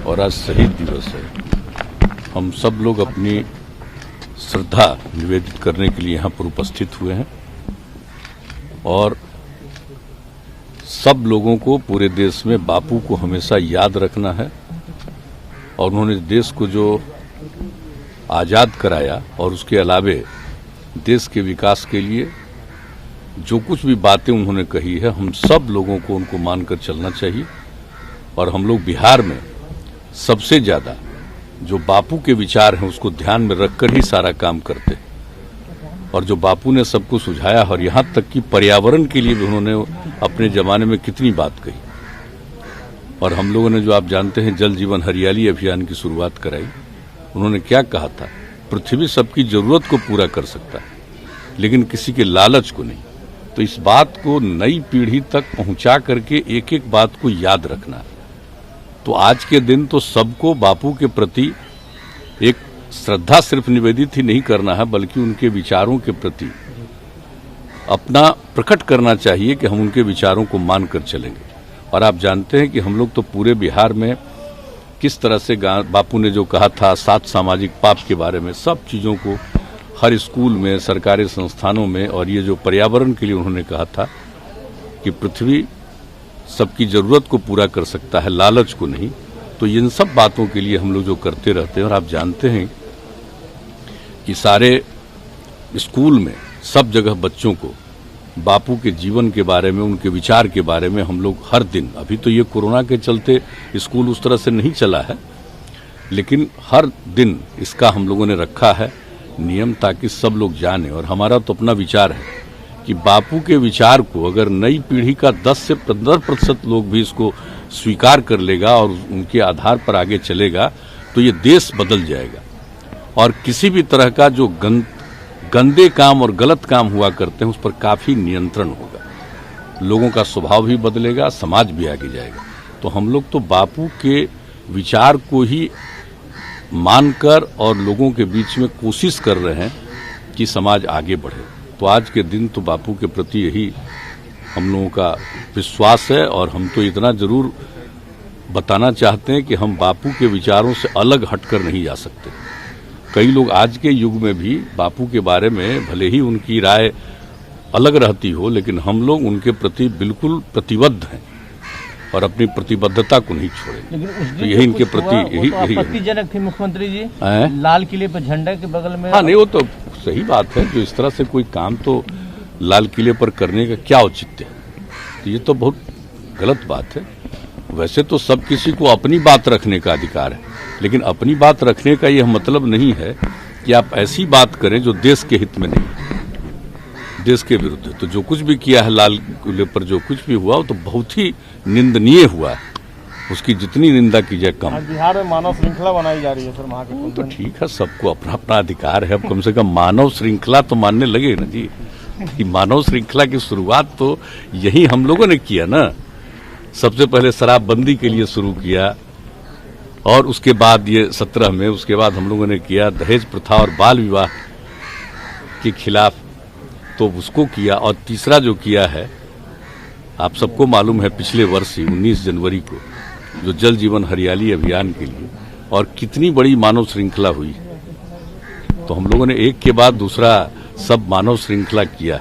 और आज शहीद दिवस है। हम सब लोग अपनी श्रद्धा निवेदित करने के लिए यहाँ पर उपस्थित हुए हैं और सब लोगों को पूरे देश में बापू को हमेशा याद रखना है और उन्होंने देश को जो आज़ाद कराया और उसके अलावे देश के विकास के लिए जो कुछ भी बातें उन्होंने कही है, हम सब लोगों को उनको मानकर चलना चाहिए। और हम लोग बिहार में सबसे ज़्यादा जो बापू के विचार हैं उसको ध्यान में रखकर ही सारा काम करते हैं। और जो बापू ने सबको सुझाया और यहाँ तक कि पर्यावरण के लिए भी उन्होंने अपने ज़माने में कितनी बात कही। और हम लोगों ने जो आप जानते हैं जल जीवन हरियाली अभियान की शुरुआत कराई। उन्होंने क्या कहा था, पृथ्वी सबकी ज़रूरत को पूरा कर सकता है लेकिन किसी के लालच को नहीं। तो इस बात को नई पीढ़ी तक पहुंचा करके एक एक बात को याद रखना है। तो आज के दिन तो सबको बापू के प्रति एक श्रद्धा सिर्फ निवेदित ही नहीं करना है बल्कि उनके विचारों के प्रति अपना प्रकट करना चाहिए कि हम उनके विचारों को मानकर चलेंगे। और आप जानते हैं कि हम लोग तो पूरे बिहार में किस तरह से बापू ने जो कहा था 7 सामाजिक पाप के बारे में, सब चीज़ों को हर स्कूल में, सरकारी संस्थानों में, और ये जो पर्यावरण के लिए उन्होंने कहा था कि पृथ्वी सबकी ज़रूरत को पूरा कर सकता है, लालच को नहीं। तो इन सब बातों के लिए हम लोग जो करते रहते हैं। और आप जानते हैं कि सारे स्कूल में सब जगह बच्चों को बापू के जीवन के बारे में, उनके विचार के बारे में हम लोग हर दिन, अभी तो ये कोरोना के चलते स्कूल उस तरह से नहीं चला है, लेकिन हर दिन इसका हम लोगों ने रखा है नियम ताकि सब लोग जाने। और हमारा तो अपना विचार है कि बापू के विचार को अगर नई पीढ़ी का 10 से 15% लोग भी इसको स्वीकार कर लेगा और उनके आधार पर आगे चलेगा तो ये देश बदल जाएगा। और किसी भी तरह का जो गंदे काम और गलत काम हुआ करते हैं उस पर काफ़ी नियंत्रण होगा, लोगों का स्वभाव भी बदलेगा, समाज भी आगे जाएगा। तो हम लोग तो बापू के विचार को ही मानकर और लोगों के बीच में कोशिश कर रहे हैं कि समाज आगे बढ़े। तो आज के दिन तो बापू के प्रति यही हम लोगों का विश्वास है। और हम तो इतना जरूर बताना चाहते हैं कि हम बापू के विचारों से अलग हटकर नहीं जा सकते। कई लोग आज के युग में भी बापू के बारे में भले ही उनकी राय अलग रहती हो, लेकिन हम लोग उनके प्रति बिल्कुल प्रतिबद्ध हैं और अपनी प्रतिबद्धता को नहीं छोड़ेंगे। तो यही इनके प्रति यही आपत्तिजनक थी मुख्यमंत्री जी, लाल किले पर झंडा के बगल में। हाँ नहीं, वो तो सही बात है। जो इस तरह से कोई काम तो लाल किले पर करने का क्या औचित्य है, तो ये तो बहुत गलत बात है। वैसे तो सब किसी को अपनी बात रखने का अधिकार है, लेकिन अपनी बात रखने का यह मतलब नहीं है कि आप ऐसी बात करें जो देश के हित में नहीं है, देश के विरुद्ध। तो जो कुछ भी किया है लाल किले पर, जो कुछ भी हुआ वो तो बहुत ही निंदनीय हुआ है, उसकी जितनी निंदा की जाए कम। बिहार में मानव श्रृंखला बनाई जा रही है सर महागठबंधन। तो ठीक है, सबको अपना अपना अधिकार है। अब कम से कम मानव श्रृंखला तो मानने लगे ना जी, कि मानव श्रृंखला की शुरुआत तो यही हम लोगों ने किया ना। सबसे पहले शराबबंदी के लिए शुरू किया और उसके बाद ये 17 में, उसके बाद हम लोगों ने किया दहेज प्रथा और बाल विवाह के खिलाफ, तो उसको किया। और तीसरा जो किया है, आप सबको मालूम है, पिछले वर्ष ही 19 जनवरी को जो जल जीवन हरियाली अभियान के लिए, और कितनी बड़ी मानव श्रृंखला हुई। तो हम लोगों ने एक के बाद दूसरा सब मानव श्रृंखला किया,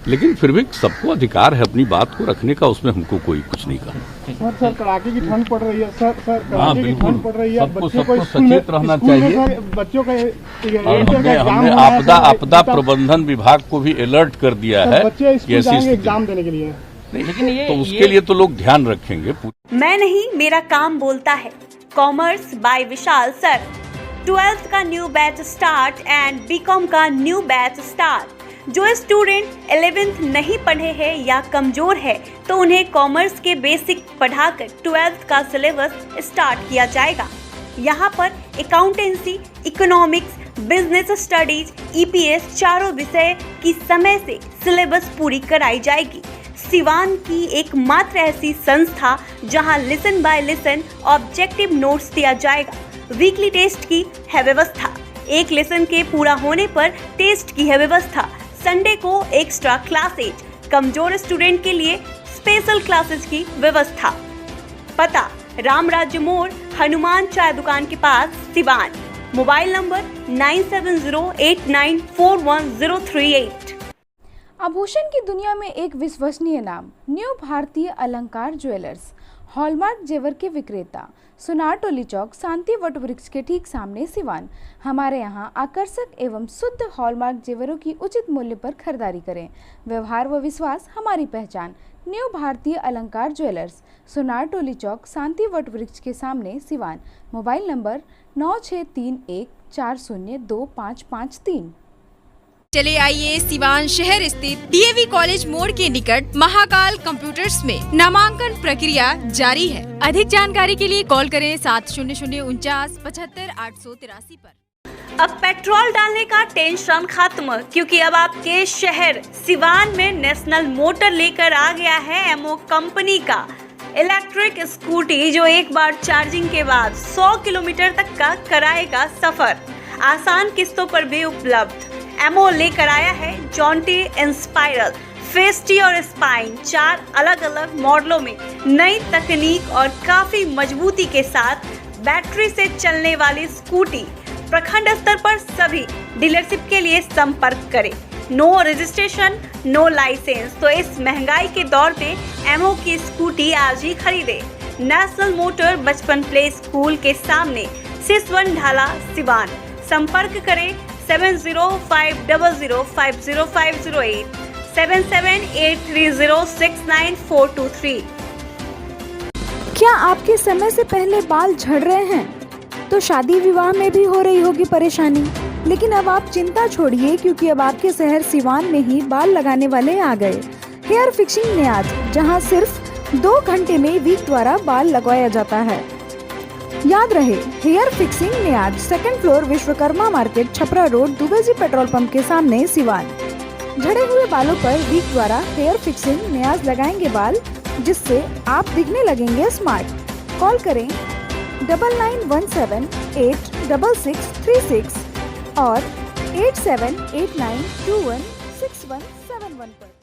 लेकिन फिर भी सबको अधिकार है अपनी बात को रखने का, उसमें हमको कोई कुछ नहीं कहा। सर कड़ाके की ठंड पड़ रही है सर, हाँ बिल्कुल, सबको सचेत रहना चाहिए। बच्चों का हमने आपदा प्रबंधन विभाग को भी अलर्ट कर दिया है कि ऐसी एग्जाम देने के लिए। लेकिन तो उसके लिए तो लोग ध्यान रखेंगे। मैं नहीं, मेरा काम बोलता है। Commerce by Vishal sir. 12th का new batch start and BCom का न्यू बैच स्टार्ट। जो स्टूडेंट 11th नहीं पढ़े हैं या कमजोर है तो उन्हें कॉमर्स के बेसिक पढ़ाकर 12th का सिलेबस स्टार्ट किया जाएगा। यहाँ पर accountancy, economics, business studies, EPS चारों विषय की समय से सिलेबस पूरी कराई जाएगी। सिवान की एकमात्र ऐसी संस्था जहां lesson by lesson objective notes दिया जाएगा। वीकली टेस्ट की है व्यवस्था। एक लेसन के पूरा होने पर टेस्ट की है व्यवस्था। संडे को एक्स्ट्रा क्लासेज, कमजोर स्टूडेंट के लिए स्पेशल क्लासेज की व्यवस्था। पता राम राज्य मोड़, हनुमान चाय दुकान के पास, सिवान। Mobile number 9708941038। आभूषण की दुनिया में एक विश्वसनीय नाम, न्यू भारतीय अलंकार ज्वेलर्स, हॉलमार्क जेवर के विक्रेता, सुनार टोली चौक, शांति वट वृक्ष के ठीक सामने, सिवान। हमारे यहाँ आकर्षक एवं शुद्ध हॉलमार्क जेवरों की उचित मूल्य पर खरीदारी करें। व्यवहार व विश्वास हमारी पहचान। न्यू भारतीय अलंकार ज्वेलर्स, सुनार टोली चौक, शांति वट वृक्ष के सामने, सिवान। Mobile number 9631402553। चले आइए सिवान शहर स्थित डीएवी कॉलेज मोड़ के निकट महाकाल कंप्यूटर्स में नामांकन प्रक्रिया जारी है। अधिक जानकारी के लिए कॉल करें 7049475883 पर। अब पेट्रोल डालने का टेंशन खत्म, क्योंकि अब आपके शहर सिवान में नेशनल मोटर लेकर आ गया है एमओ कंपनी का इलेक्ट्रिक स्कूटी, जो एक बार चार्जिंग के बाद 100 किलोमीटर तक का कराएगा सफर। आसान किस्तों पर भी उपलब्ध। एमओ लेकर आया है जॉन्टी इंस्पायरल, फेस्टी और स्पाइन, 4 अलग अलग मॉडलों में नई तकनीक और काफी मजबूती के साथ बैटरी से चलने वाली स्कूटी। प्रखंड स्तर पर सभी डीलरशिप के लिए संपर्क करें। No registration, no licence. तो इस महंगाई के दौर में एमओ की स्कूटी आज ही खरीदे। नेशनल मोटर बचपन प्ले स्कूल के सामने, सिसवन ढाला, सिवान। संपर्क करें 7050050508 7783069423। क्या आपके समय से पहले बाल झड़ रहे हैं? तो शादी विवाह में भी हो रही होगी परेशानी। लेकिन अब आप चिंता छोड़िए, क्योंकि अब आपके शहर सिवान में ही बाल लगाने वाले आ गए। हेयर फिक्सिंग नियाज, जहां सिर्फ 2 घंटे में वीक द्वारा बाल लगवाया जाता है। याद रहे, hair fixing Niyaz, 2nd floor, Vishwakarma market, Chhapra road, Dubey ji petrol pump के सामने, सिवान। झड़े हुए बालों पर वीक द्वारा हेयर फिक्सिंग नियाज लगाएंगे बाल, जिससे आप दिखने लगेंगे स्मार्ट। कॉल करें 9917866636 और 8789216171 पर।